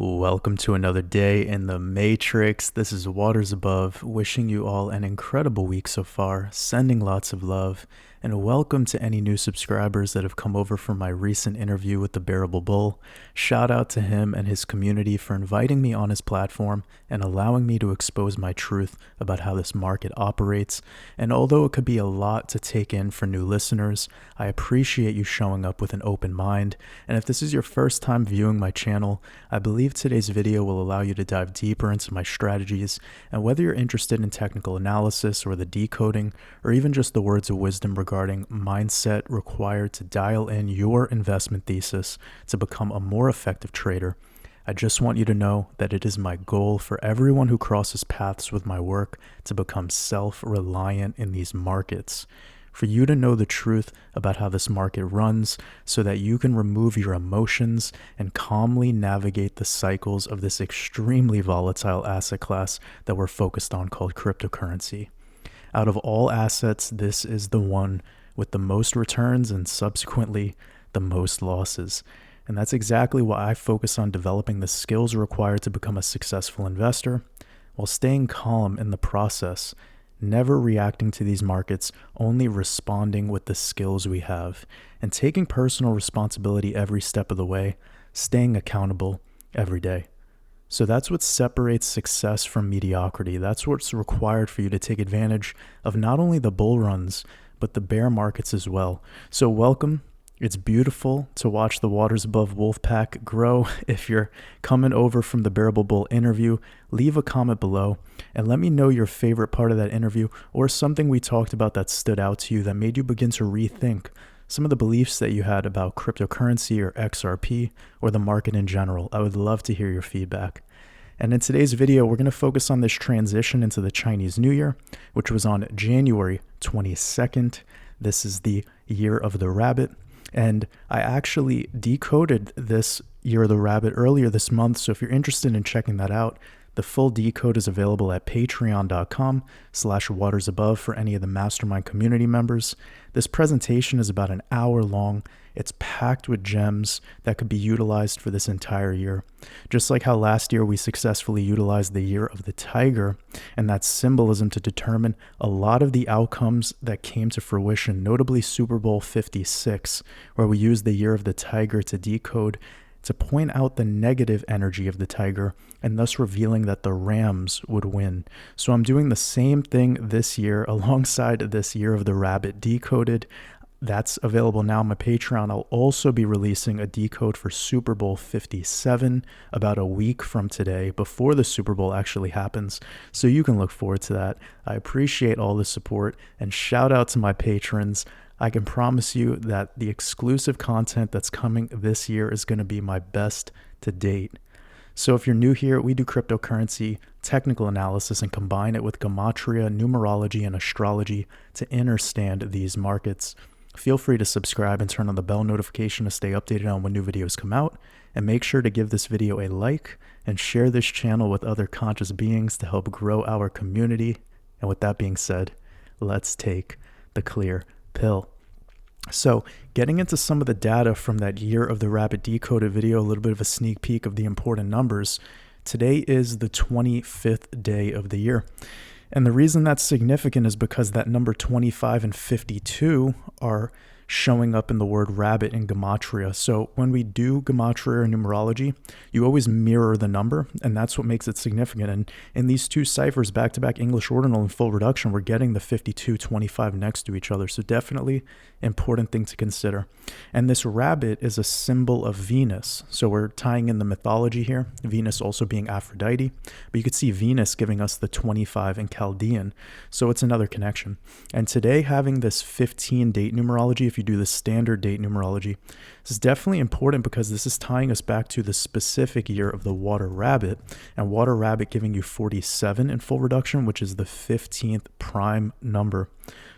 Welcome to another day in the Matrix. This is Waters Above, wishing you all an incredible week so far, sending lots of love, and welcome to any new subscribers that have come over from my recent interview with the Bearable Bull. Shout out to him and his community for inviting me on his platform and allowing me to expose my truth about how this market operates. And although it could be a lot to take in for new listeners, I appreciate you showing up with an open mind. And if this is your first time viewing my channel, I believe today's video will allow you to dive deeper into my strategies, and whether you're interested in technical analysis or the decoding, or even just the words of wisdom regarding mindset required to dial in your investment thesis to become a more effective trader, I just want you to know that it is my goal for everyone who crosses paths with my work to become self-reliant in these markets. For you to know the truth about how this market runs so that you can remove your emotions and calmly navigate the cycles of this extremely volatile asset class that we're focused on called cryptocurrency. Out of all assets, this is the one with the most returns and subsequently the most losses. And that's exactly why I focus on developing the skills required to become a successful investor while staying calm in the process, never reacting to these markets, only responding with the skills we have, and taking personal responsibility every step of the way, staying accountable every day. So that's what separates success from mediocrity. That's what's required for you to take advantage of not only the bull runs, but the bear markets as well. So welcome. It's beautiful to watch the Waters Above Wolfpack grow. If you're coming over from the Bearable Bull interview, leave a comment below and let me know your favorite part of that interview or something we talked about that stood out to you that made you begin to rethink some of the beliefs that you had about cryptocurrency or XRP or the market in general. I would love to hear your feedback. And in today's video, we're going to focus on this transition into the Chinese New Year, which was on January 22nd. This is the year of the rabbit. And I actually decoded this Year of the Rabbit earlier this month. So if you're interested in checking that out, the full decode is available at patreon.com/watersabove for any of the Mastermind community members. This presentation is about an hour long. It's packed with gems that could be utilized for this entire year. Just like how last year we successfully utilized the Year of the Tiger and that symbolism to determine a lot of the outcomes that came to fruition, notably Super Bowl 56, where we used the Year of the Tiger to decode to point out the negative energy of the tiger and thus revealing that the Rams would win. So I'm doing the same thing this year alongside this Year of the Rabbit decoded. That's available now on my Patreon. I'll also be releasing a decode for Super Bowl 57 about a week from today, before the Super Bowl actually happens. So you can look forward to that. I appreciate all the support and shout out to my patrons. I can promise you that the exclusive content that's coming this year is going to be my best to date. So if you're new here, we do cryptocurrency, technical analysis, and combine it with Gematria, Numerology, and Astrology to understand these markets. Feel free to subscribe and turn on the bell notification to stay updated on when new videos come out. And make sure to give this video a like and share this channel with other conscious beings to help grow our community. And with that being said, let's take the clear pill. So getting into some of the data from that Year of the Rabbit decoded video, a little bit of a sneak peek of the important numbers. Today is the 25th day of the year. And the reason that's significant is because that number 25 and 52 are showing up in the word rabbit in Gematria. So when we do Gematria or numerology, you always mirror the number, and that's what makes it significant. And in these two ciphers, back-to-back English ordinal and full reduction, we're getting the 52, 25 next to each other. So definitely important thing to consider. And this rabbit is a symbol of Venus. So we're tying in the mythology here, Venus also being Aphrodite, but you could see Venus giving us the 25 in Chaldean. So it's another connection. And today, having this 15 date numerology, if you do the standard date numerology, this is definitely important because this is tying us back to the specific year of the water rabbit, and water rabbit giving you 47 in full reduction, which is the 15th prime number.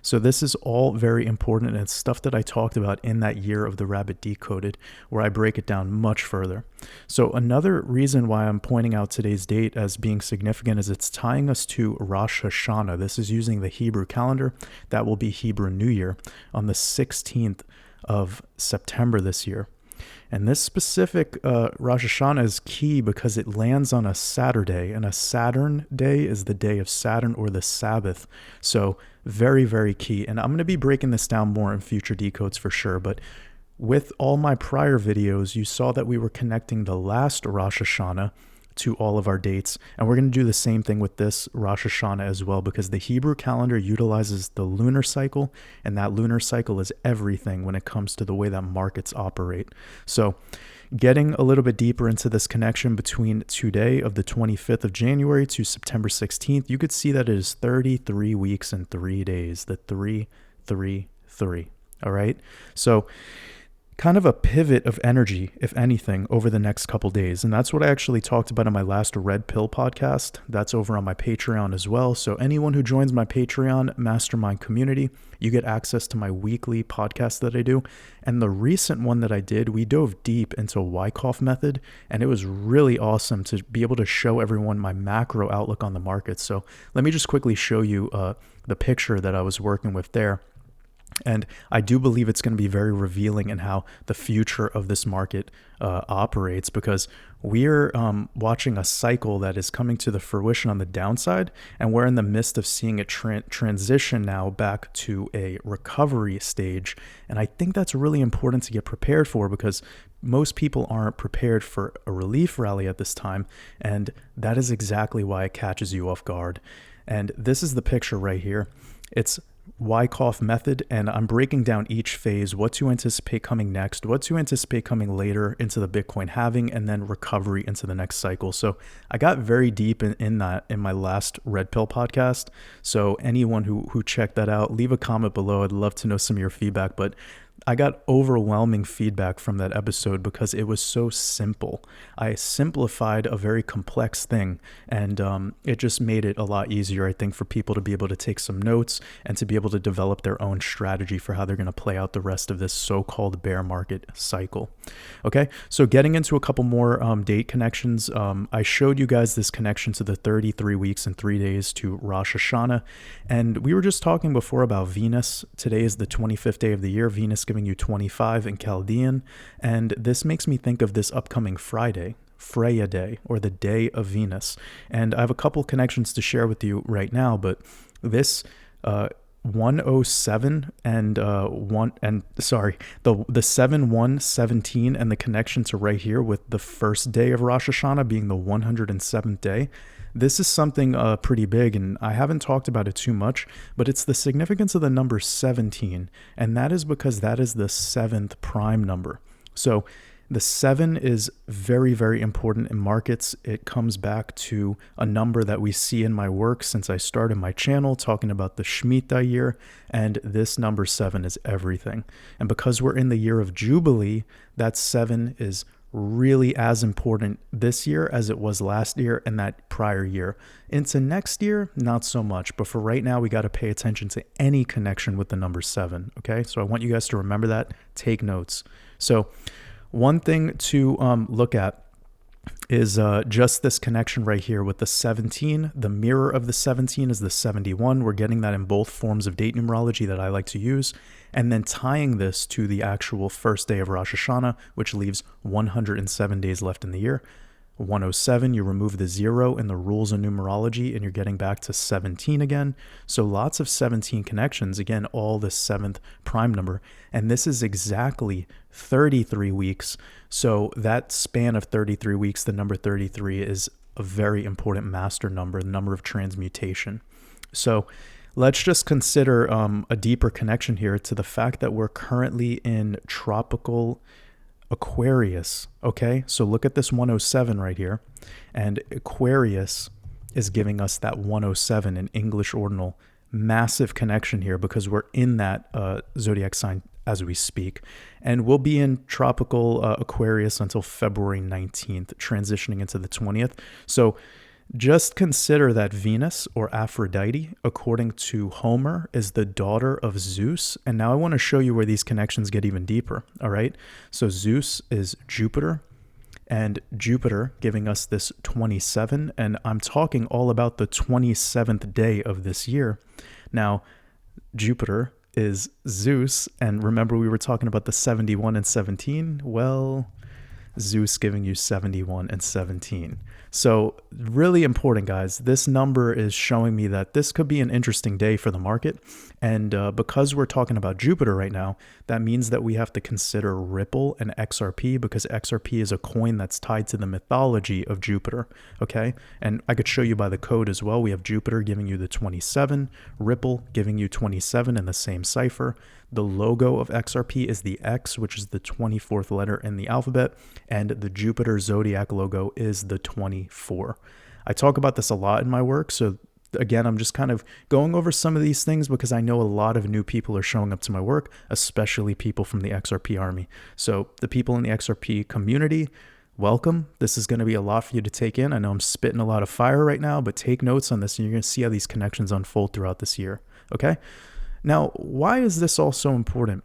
So this is all very important, and it's stuff that I talked about in that Year of the Rabbit decoded, where I break it down much further. So another reason why I'm pointing out today's date as being significant is it's tying us to Rosh Hashanah. This is using the Hebrew calendar. That will be Hebrew New Year on the 16th of September this year. And this specific Rosh Hashanah is key because it lands on a Saturday, and a Saturn day is the day of Saturn or the Sabbath. So very, very key. And I'm going to be breaking this down more in future decodes for sure. But with all my prior videos, you saw that we were connecting the last Rosh Hashanah to all of our dates. And we're going to do the same thing with this Rosh Hashanah as well, because the Hebrew calendar utilizes the lunar cycle, and that lunar cycle is everything when it comes to the way that markets operate. So getting a little bit deeper into this connection between today of the 25th of January to September 16th, you could see that it is 33 weeks and 3 days, the 3-3-3. All right. So kind of a pivot of energy, if anything, over the next couple days. And that's what I actually talked about in my last Red Pill podcast. That's over on my Patreon as well. So anyone who joins my Patreon Mastermind community, you get access to my weekly podcast that I do. And the recent one that I did, we dove deep into Wyckoff method, and it was really awesome to be able to show everyone my macro outlook on the market. So let me just quickly show you the picture that I was working with there. And I do believe it's going to be very revealing in how the future of this market operates, because we're watching a cycle that is coming to the fruition on the downside, and we're in the midst of seeing it transition now back to a recovery stage. And I think that's really important to get prepared for, because most people aren't prepared for a relief rally at this time, and that is exactly why it catches you off guard. And this is the picture right here. It's Wyckoff method, and I'm breaking down each phase, what to anticipate coming next, what to anticipate coming later into the Bitcoin halving, and then recovery into the next cycle. So I got very deep in that in my last Red Pill podcast. So anyone who checked that out, leave a comment below. I'd love to know some of your feedback. But I got overwhelming feedback from that episode because it was so simple. I simplified a very complex thing, and it just made it a lot easier, I think, for people to be able to take some notes and to be able to develop their own strategy for how they're going to play out the rest of this so-called bear market cycle. Okay, so getting into a couple more date connections, I showed you guys this connection to the 33 weeks and 3 days to Rosh Hashanah, and we were just talking before about Venus. Today is the 25th day of the year. Venus giving you 25 in Chaldean, and this makes me think of this upcoming Friday, Freya Day, or the Day of Venus. And I have a couple connections to share with you right now, but this 107 and the 7117 and the connection to right here with the first day of Rosh Hashanah being the 107th day. This is something pretty big, and I haven't talked about it too much, but it's the significance of the number 17, and that is because that is the 7th prime number. So the 7 is very, very important in markets. It comes back to a number that we see in my work since I started my channel talking about the Shemitah year, and this number 7 is everything. And because we're in the year of Jubilee, that 7 is really as important this year as it was last year and that prior year. Into next year, not so much. But for right now, we got to pay attention to any connection with the number 7. Okay, so I want you guys to remember that. Take notes. So one thing to look at is just this connection right here with the 17. The mirror of the 17 is the 71. We're getting that in both forms of date numerology that I like to use. And then tying this to the actual first day of Rosh Hashanah, which leaves 107 days left in the year. 107, you remove the 0 in the rules of numerology, and you're getting back to 17 again. So lots of 17 connections, again, all the 7th prime number. And this is exactly 33 weeks. So that span of 33 weeks, the number 33 is a very important master number, the number of transmutation. So let's just consider a deeper connection here to the fact that we're currently in tropical Aquarius. Okay, so look at this 107 right here, and Aquarius is giving us that 107 in English ordinal. Massive connection here because we're in that zodiac sign as we speak, and we'll be in tropical Aquarius until February 19th, transitioning into the 20th. So just consider that Venus, or Aphrodite, according to Homer, is the daughter of Zeus. And now I want to show you where these connections get even deeper. All right. So Zeus is Jupiter, and Jupiter giving us this 27. And I'm talking all about the 27th day of this year. Now, Jupiter is Zeus. And remember, we were talking about the 71 and 17? Well, Zeus giving you 71 and 17. So really important, guys. This number is showing me that this could be an interesting day for the market. And because we're talking about Jupiter right now, that means that we have to consider Ripple and XRP, because XRP is a coin that's tied to the mythology of Jupiter. Okay. And I could show you by the code as well. We have Jupiter giving you the 27, Ripple giving you 27 in the same cipher. The logo of XRP is the X, which is the 24th letter in the alphabet, and the Jupiter Zodiac logo is the 24. I talk about this a lot in my work, so again, I'm just kind of going over some of these things because I know a lot of new people are showing up to my work, especially people from the XRP army. So the people in the XRP community, welcome. This is going to be a lot for you to take in. I know I'm spitting a lot of fire right now, but take notes on this and you're going to see how these connections unfold throughout this year. Okay. Now, why is this all so important?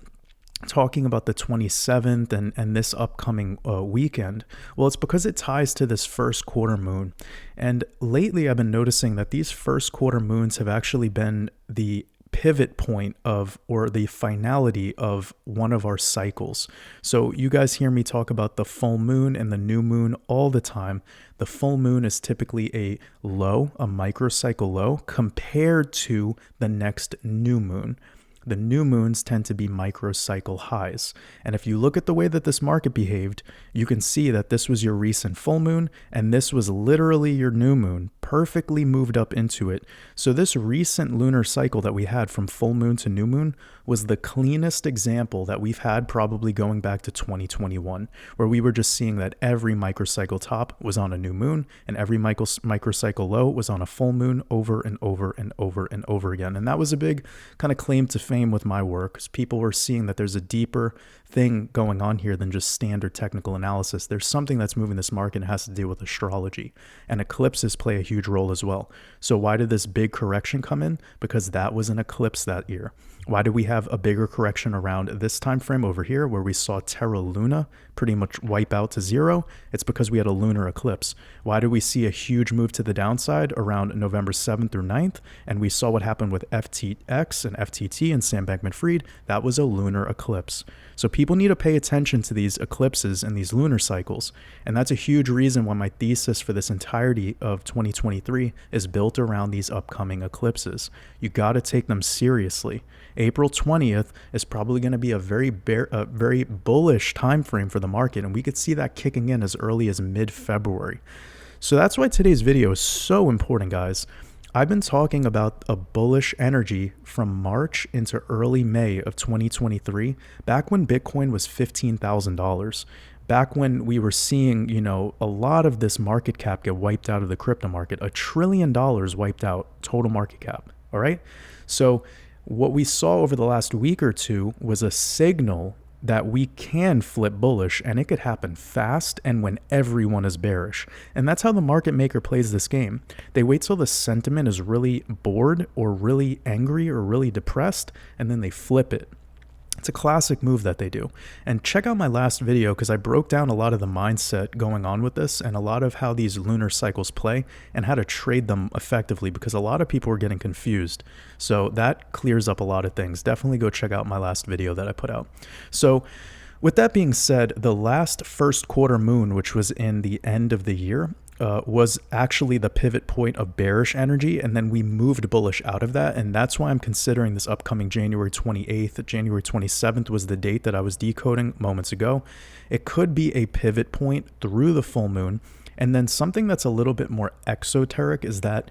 Talking about the 27th and this upcoming weekend? Well, it's because it ties to this first quarter moon. And lately I've been noticing that these first quarter moons have actually been the pivot point of, or the finality of, one of our cycles. So you guys hear me talk about the full moon and the new moon all the time. The full moon is typically a low, a microcycle low, compared to the next new moon. The new moons tend to be microcycle highs. And if you look at the way that this market behaved, you can see that this was your recent full moon, and this was literally your new moon, perfectly moved up into it. So this recent lunar cycle that we had from full moon to new moon was the cleanest example that we've had, probably going back to 2021, where we were just seeing that every microcycle top was on a new moon and every microcycle low was on a full moon, over and over and over and over again. And that was a big kind of claim to fame with my work, because people were seeing that there's a deeper thing going on here than just standard technical analysis. There's something that's moving this market, and it has to do with astrology, and eclipses play a huge role as well. So why did this big correction come in? Because that was an eclipse that year. Why did we have a bigger correction around this time frame over here, where we saw Terra Luna pretty much wipe out to zero? It's because we had a lunar eclipse. Why did we see a huge move to the downside around November 7th through 9th? And we saw what happened with FTX and FTT and Sam Bankman-Fried. That was a lunar eclipse. So people need to pay attention to these eclipses and these lunar cycles. And that's a huge reason why my thesis for this entirety of 2023 is built around these upcoming eclipses. You got to take them seriously. April 20th is probably going to be a very bullish time frame for the market, and we could see that kicking in as early as mid-February. So that's why today's video is so important, guys. I've been talking about a bullish energy from March into early May of 2023, back when Bitcoin was $15,000. Back when we were seeing, a lot of this market cap get wiped out of the crypto market. $1 trillion wiped out total market cap. All right. So what we saw over the last week or two was a signal that we can flip bullish, and it could happen fast and when everyone is bearish. And that's how the market maker plays this game. They wait till the sentiment is really bored or really angry or really depressed, and then they flip it. It's a classic move that they do. And check out my last video, because I broke down a lot of the mindset going on with this and a lot of how these lunar cycles play and how to trade them effectively, because a lot of people were getting confused. So that clears up a lot of things. Definitely go check out my last video that I put out. So with that being said, the last first quarter moon, which was in the end of the year, was actually the pivot point of bearish energy, and then we moved bullish out of that. And that's why I'm considering this upcoming January 28th. January 27th was the date that I was decoding moments ago. It could be a pivot point through the full moon. And then something that's a little bit more exoteric is that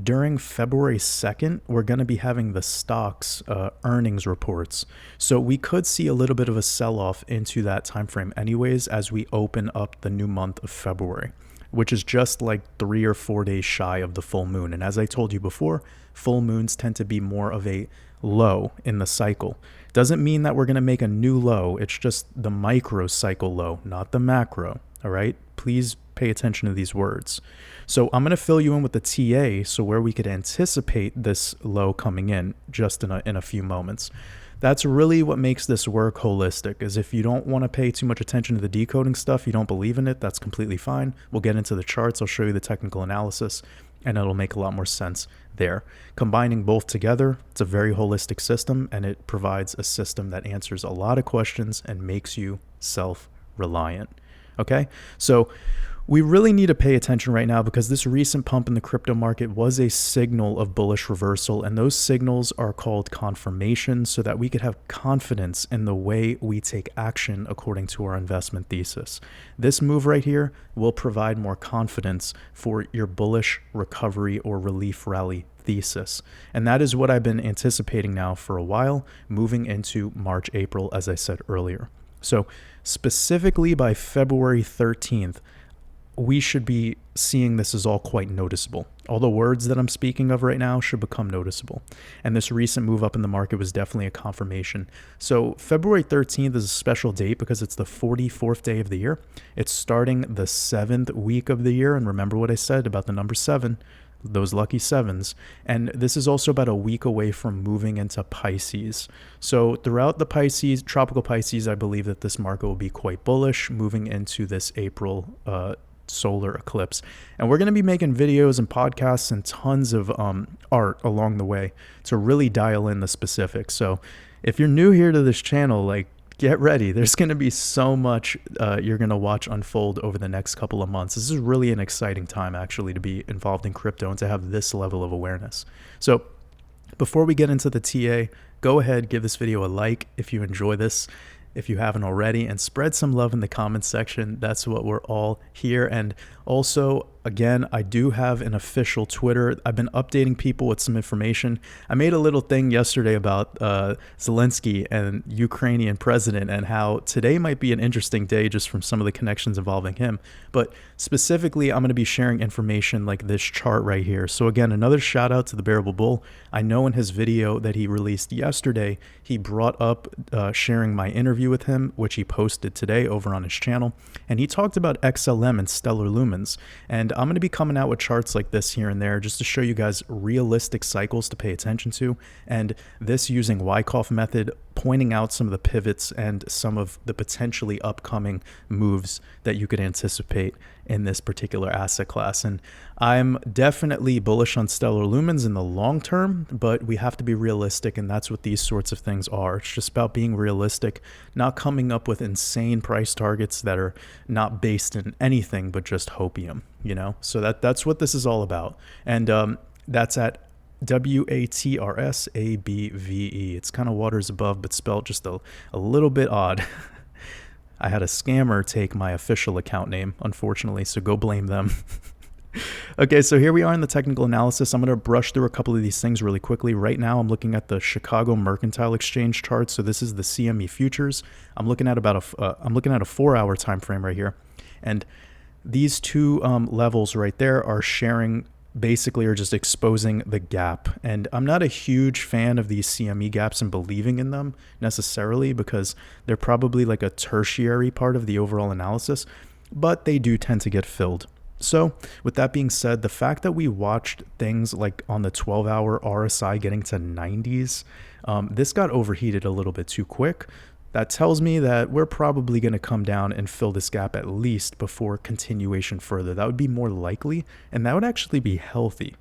during February 2nd, we're going to be having the stocks earnings reports. So we could see a little bit of a sell-off into that time frame anyways, as we open up the new month of February, which is just like 3 or 4 days shy of the full moon. And as I told you before, full moons tend to be more of a low in the cycle. Doesn't mean that we're going to make a new low. It's just the micro cycle low, not the macro. All right. Please pay attention to these words. So I'm going to fill you in with the TA, so where we could anticipate this low coming in just in a few moments. That's really what makes this work holistic, is if you don't want to pay too much attention to the decoding stuff, you don't believe in it, that's completely fine. We'll get into the charts. I'll show you the technical analysis. and it'll make a lot more sense there. Combining both together, it's a very holistic system, and it provides a system that answers a lot of questions and makes you self-reliant. Okay, so we really need to pay attention right now because this recent pump in the crypto market was a signal of bullish reversal, and those signals are called confirmations so that we could have confidence in the way we take action according to our investment thesis. This move right here will provide more confidence for your bullish recovery or relief rally thesis. And that is what I've been anticipating now for a while, moving into March, April, as I said earlier. So specifically by February 13th, we should be seeing this as all quite noticeable. All the words that I'm speaking of right now should become noticeable. And this recent move up in the market was definitely a confirmation. So February 13th is a special date because it's the 44th day of the year. It's starting the 7th week of the year. And remember what I said about the number 7, those lucky 7s. And this is also about a week away from moving into Pisces. So throughout the Pisces, tropical Pisces, I believe that this market will be quite bullish moving into this April solar eclipse. And we're going to be making videos and podcasts and tons of art along the way to really dial in the specifics. So if you're new here to this channel, like, get ready. There's going to be so much you're going to watch unfold over the next couple of months. This is really an exciting time actually to be involved in crypto and to have this level of awareness. So before we get into the TA, go ahead, give this video a like if you enjoy this, if you haven't already, and spread some love in the comments section. That's what we're all here. And also, again, I do have an official Twitter. I've been updating people with some information. I made a little thing yesterday about Zelensky and Ukrainian president and how today might be an interesting day just from some of the connections involving him. But specifically, I'm going to be sharing information like this chart right here. So again, another shout out to the Bearable Bull. I know in his video that he released yesterday, he brought up sharing my interview with him, which he posted today over on his channel. And he talked about XLM and stellar lumens. And I'm going to be coming out with charts like this here and there just to show you guys realistic cycles to pay attention to. And this using Wyckoff method, pointing out some of the pivots and some of the potentially upcoming moves that you could anticipate in this particular asset class. And I'm definitely bullish on stellar lumens in the long term, but we have to be realistic, and that's what these sorts of things are. It's just about being realistic, not coming up with insane price targets that are not based in anything but just hopium, you know? So that's what this is all about. And that's at WATRSABVE. It's kind of waters above, but spelled just a little bit odd. I had a scammer take my official account name, unfortunately, so go blame them. Okay, so here we are in the technical analysis. I'm going to brush through a couple of these things really quickly. Right now, I'm looking at the Chicago Mercantile Exchange chart. So this is the CME futures. I'm looking at about a 4-hour time frame right here, and these two levels right there are sharing, basically are just exposing the gap. And I'm not a huge fan of these CME gaps and believing in them necessarily because they're probably like a tertiary part of the overall analysis, but they do tend to get filled. So with that being said, the fact that we watched things like on the 12-hour RSI getting to 90s, this got overheated a little bit too quick. That tells me that we're probably going to come down and fill this gap at least before continuation further. That would be more likely, and that would actually be healthy.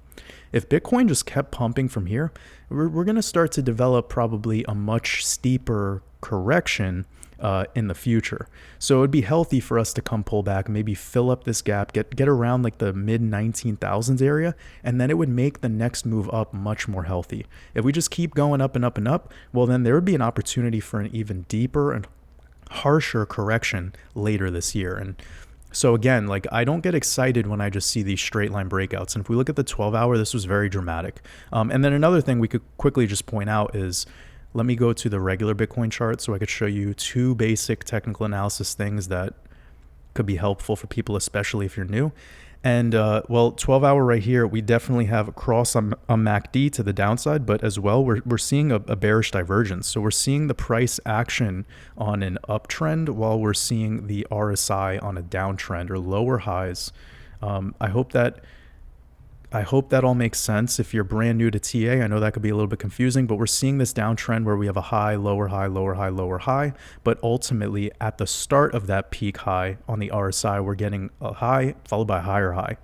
If Bitcoin just kept pumping from here, we're going to start to develop probably a much steeper correction in the future. So it would be healthy for us to come pull back, maybe fill up this gap, get around like the mid 19,000s area, and then it would make the next move up much more healthy. If we just keep going up and up and up, well, then there would be an opportunity for an even deeper and harsher correction later this year. And so again, like, I don't get excited when I just see these straight line breakouts. And if we look at the 12-hour, this was very dramatic. And then another thing we could quickly just point out is, let me go to the regular Bitcoin chart so I could show you two basic technical analysis things that could be helpful for people, especially if you're new. And well, 12-hour right here, we definitely have a cross on MACD to the downside, but as well, we're seeing a bearish divergence. So we're seeing the price action on an uptrend while we're seeing the RSI on a downtrend or lower highs. I hope that I hope that all makes sense. If you're brand new to TA, I know that could be a little bit confusing, but we're seeing this downtrend where we have a high, lower high, lower high, lower high. But ultimately, at the start of that peak high on the RSI, we're getting a high followed by a higher high.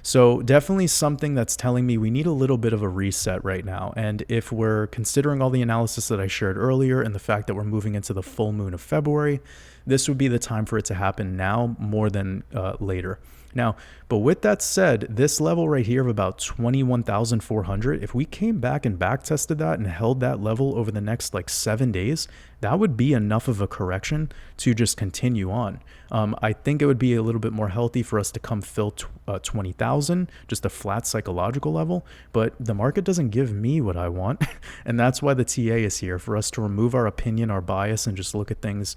So definitely something that's telling me we need a little bit of a reset right now. And if we're considering all the analysis that I shared earlier and the fact that we're moving into the full moon of February, this would be the time for it to happen now more than later. Now, but with that said, this level right here of about 21,400, if we came back and back tested that and held that level over the next like 7 days, that would be enough of a correction to just continue on. I think it would be a little bit more healthy for us to come fill 20,000, just a flat psychological level, but the market doesn't give me what I want. And that's why the TA is here, for us to remove our opinion, our bias, and just look at things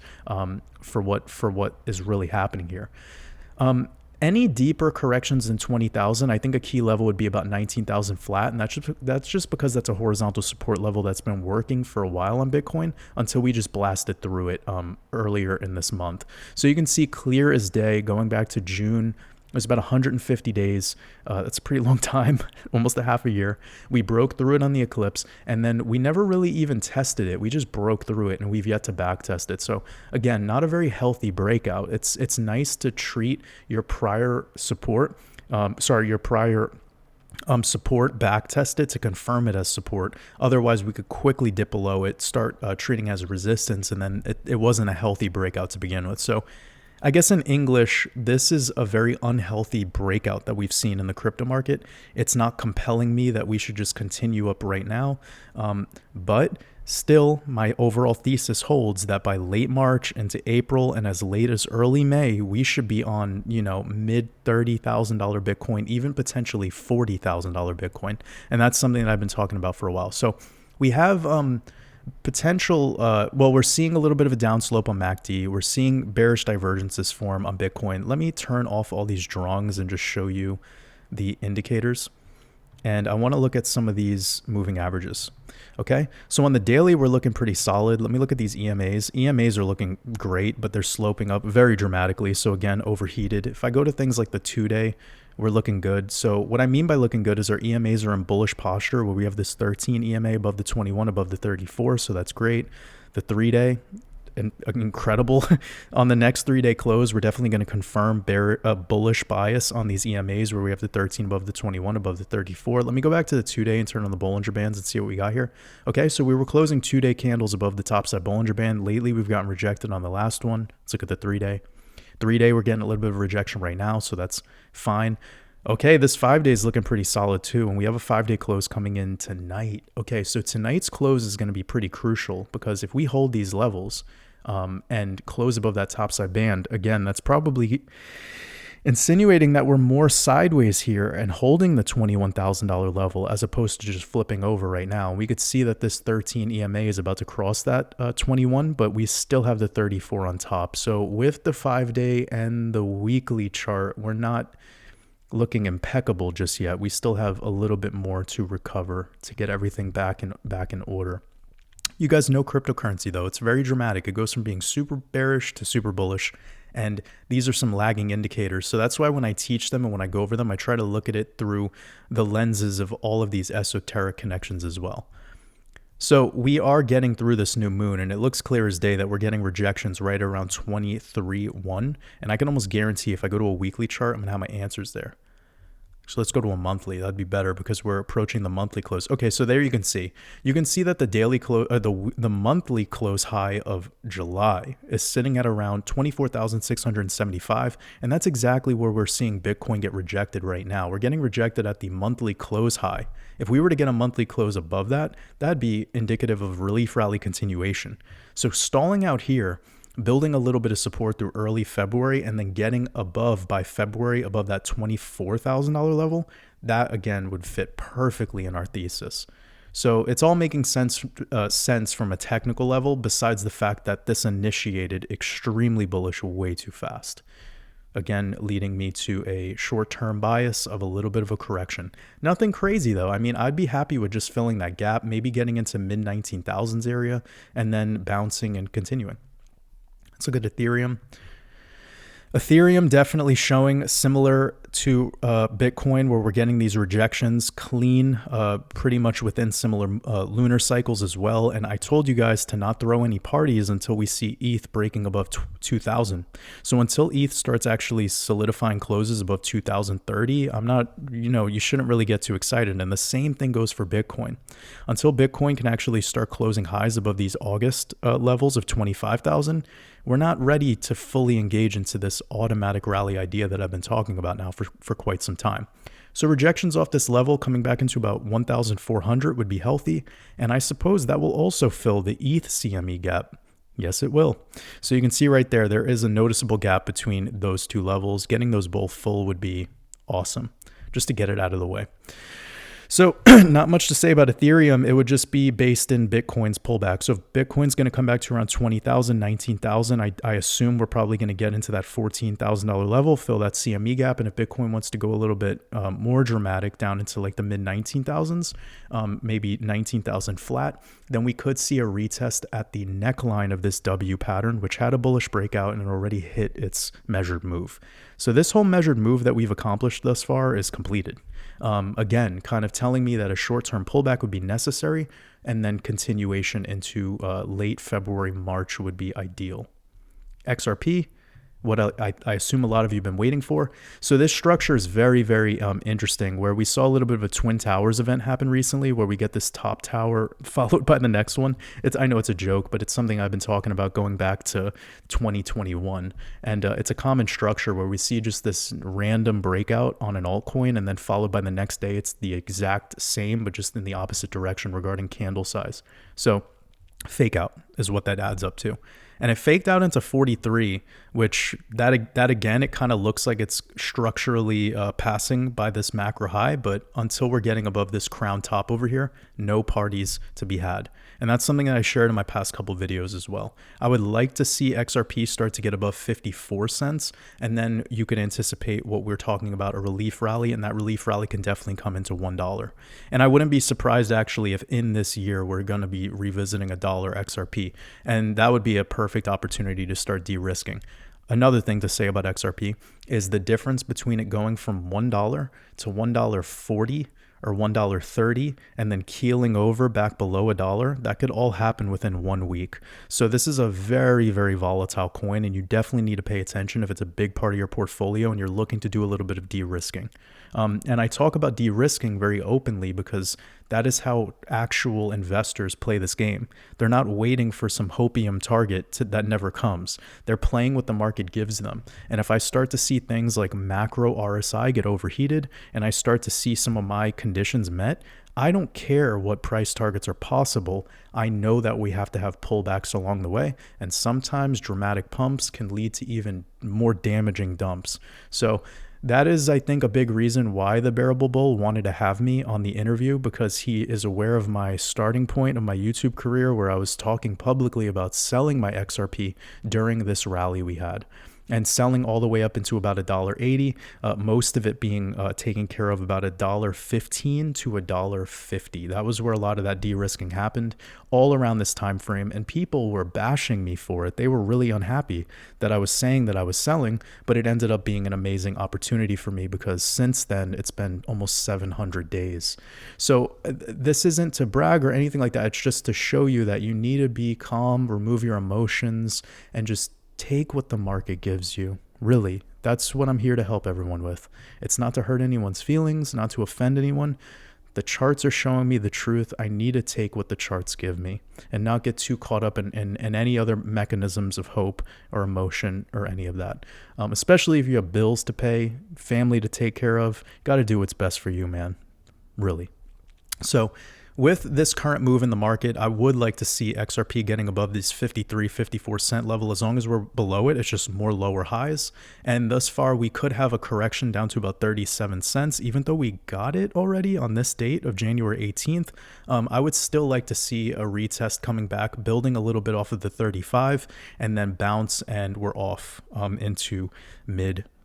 for what is really happening here. Any deeper corrections than 20,000, I think a key level would be about 19,000 flat. And that's just because that's a horizontal support level that's been working for a while on Bitcoin until we just blasted through it earlier in this month. So you can see clear as day going back to June. It was about 150 days. That's a pretty long time, almost a half a year. We broke through it on the eclipse, and then we never really even tested it. We just broke through it, and we've yet to back test it. So again, not a very healthy breakout. It's nice to treat your prior support, support, back test it to confirm it as support. Otherwise, we could quickly dip below it, start treating as a resistance, and then it wasn't a healthy breakout to begin with. So I guess in English, this is a very unhealthy breakout that we've seen in the crypto market. It's not compelling me that we should just continue up right now. But still, my overall thesis holds that by late March into April and as late as early May, we should be on, mid $30,000 Bitcoin, even potentially $40,000 Bitcoin. And that's something that I've been talking about for a while. So we have potential, we're seeing a little bit of a downslope on MACD. We're seeing bearish divergences form on Bitcoin. Let me turn off all these drawings and just show you the indicators. And I want to look at some of these moving averages. Okay, so on the daily, we're looking pretty solid. Let me look at these EMAs. EMAs are looking great, but they're sloping up very dramatically. So again, overheated. If I go to things like the 2-day, we're looking good. So what I mean by looking good is our EMAs are in bullish posture where we have this 13 EMA above the 21, above the 34. So that's great. The 3-day, incredible. On the next 3-day close, we're definitely going to confirm a bullish bias on these EMAs where we have the 13 above the 21, above the 34. Let me go back to the 2-day and turn on the Bollinger Bands and see what we got here. Okay, so we were closing 2-day candles above the topside Bollinger Band. Lately, we've gotten rejected on the last one. Let's look at the 3-day. 3-day, we're getting a little bit of rejection right now, so that's fine. Okay, this 5-day is looking pretty solid too, and we have a 5-day close coming in tonight. Okay, so tonight's close is going to be pretty crucial because if we hold these levels and close above that topside band, again, that's probably insinuating that we're more sideways here and holding the $21,000 level as opposed to just flipping over right now. We could see that this 13 EMA is about to cross that 21, but we still have the 34 on top. So with the 5-day and the weekly chart, we're not looking impeccable just yet. We still have a little bit more to recover to get everything back in order. You guys know cryptocurrency though. It's very dramatic. It goes from being super bearish to super bullish. And these are some lagging indicators. So that's why when I teach them and when I go over them, I try to look at it through the lenses of all of these esoteric connections as well. So we are getting through this new moon, and it looks clear as day that we're getting rejections right around 23.1. And I can almost guarantee if I go to a weekly chart, I'm going to have my answers there. So let's go to a monthly. That'd be better because we're approaching the monthly close. Okay, so there you can see that the daily close, the monthly close high of July is sitting at around 24,675, and that's exactly where we're seeing Bitcoin get rejected right now. We're getting rejected at the monthly close high. If we were to get a monthly close above that, that'd be indicative of relief rally continuation. So stalling out here, building a little bit of support through early February and then getting above by February above that $24,000 level, that again would fit perfectly in our thesis. So it's all making sense from a technical level, besides the fact that this initiated extremely bullish way too fast. Again, leading me to a short-term bias of a little bit of a correction. Nothing crazy though. I mean, I'd be happy with just filling that gap, maybe getting into mid-19,000s area and then bouncing and continuing. Let's look at Ethereum. Ethereum definitely showing similar to Bitcoin, where we're getting these rejections clean, pretty much within similar lunar cycles as well. And I told you guys to not throw any parties until we see ETH breaking above 2,000. So until ETH starts actually solidifying closes above 2,030, I'm not, you shouldn't really get too excited. And the same thing goes for Bitcoin. Until Bitcoin can actually start closing highs above these August levels of 25,000, we're not ready to fully engage into this automatic rally idea that I've been talking about now for quite some time. So rejections off this level coming back into about 1,400 would be healthy. And I suppose that will also fill the ETH CME gap. Yes, it will. So you can see right there is a noticeable gap between those two levels. Getting those both full would be awesome, just to get it out of the way. So not much to say about Ethereum. It would just be based in Bitcoin's pullback. So if Bitcoin's going to come back to around 20,000, 19,000, I assume we're probably going to get into that $14,000 level, fill that CME gap. And if Bitcoin wants to go a little bit more dramatic down into like the mid 19,000s, maybe 19,000 flat, then we could see a retest at the neckline of this W pattern, which had a bullish breakout and already hit its measured move. So this whole measured move that we've accomplished thus far is completed. Again, kind of telling me that a short-term pullback would be necessary, and then continuation into late February, March would be ideal. XRP, what I assume a lot of you have been waiting for. So this structure is very, very interesting, where we saw a little bit of a Twin Towers event happen recently, where we get this top tower followed by the next one. I know it's a joke, but it's something I've been talking about going back to 2021. And it's a common structure where we see just this random breakout on an altcoin, and then followed by the next day, it's the exact same, but just in the opposite direction regarding candle size. So fake out is what that adds up to. And it faked out into 43, which that again, it kind of looks like it's structurally passing by this macro high, but until we're getting above this crown top over here, no parties to be had. And that's something that I shared in my past couple videos as well. I would like to see XRP start to get above 54 cents, and then you can anticipate what we're talking about, a relief rally, and that relief rally can definitely come into $1. And I wouldn't be surprised actually if in this year we're going to be revisiting $1 XRP, and that would be a perfect opportunity to start de-risking. Another thing to say about XRP is the difference between it going from $1 to $1.40 or $1.30 and then keeling over back below $1, that could all happen within 1 week. So this is a very, very volatile coin, and you definitely need to pay attention if it's a big part of your portfolio and you're looking to do a little bit of de-risking. And I talk about de-risking very openly because that is how actual investors play this game. They're not waiting for some hopium target that never comes. They're playing what the market gives them. And if I start to see things like macro RSI get overheated and I start to see some of my conditions met, I don't care what price targets are possible. I know that we have to have pullbacks along the way, and sometimes dramatic pumps can lead to even more damaging dumps. So that is, I think, a big reason why the Bearable Bull wanted to have me on the interview, because he is aware of my starting point of my YouTube career where I was talking publicly about selling my XRP during this rally we had, and selling all the way up into about $1.80, most of it being taken care of about $1.15 to $1.50. That was where a lot of that de-risking happened, all around this time frame, and people were bashing me for it. They were really unhappy that I was saying that I was selling, but it ended up being an amazing opportunity for me because since then it's been almost 700 days. So this isn't to brag or anything like that. It's just to show you that you need to be calm, remove your emotions, and just take what the market gives you. Really, that's what I'm here to help everyone with. It's not to hurt anyone's feelings, not to offend anyone. The charts are showing me the truth. I need to take what the charts give me and not get too caught up in any other mechanisms of hope or emotion or any of that. Especially if you have bills to pay, family to take care of, got to do what's best for you, man. Really. So with this current move in the market, I would like to see XRP getting above this 53, 54 cent level. As long as we're below it, it's just more lower highs. And thus far, we could have a correction down to about 37 cents. Even though we got it already on this date of January 18th, I would still like to see a retest coming back, building a little bit off of the 35, and then bounce, and we're off into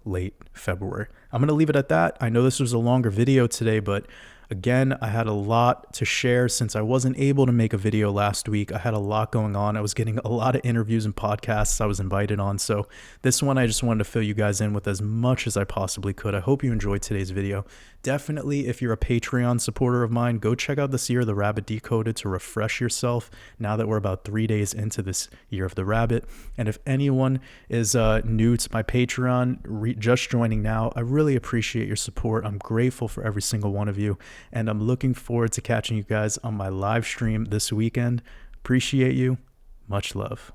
late February. I'm going to leave it at that. I know this was a longer video today, but Again, I had a lot to share since I wasn't able to make a video last week. I had a lot going on. I was getting a lot of interviews and podcasts I was invited on. So this one, I just wanted to fill you guys in with as much as I possibly could. I hope you enjoyed today's video. Definitely, if you're a Patreon supporter of mine, go check out this Year of the Rabbit Decoded to refresh yourself now that we're about 3 days into this Year of the Rabbit. And if anyone is new to my Patreon, just joining now, I really appreciate your support. I'm grateful for every single one of you. And I'm looking forward to catching you guys on my live stream this weekend. Appreciate you. Much love.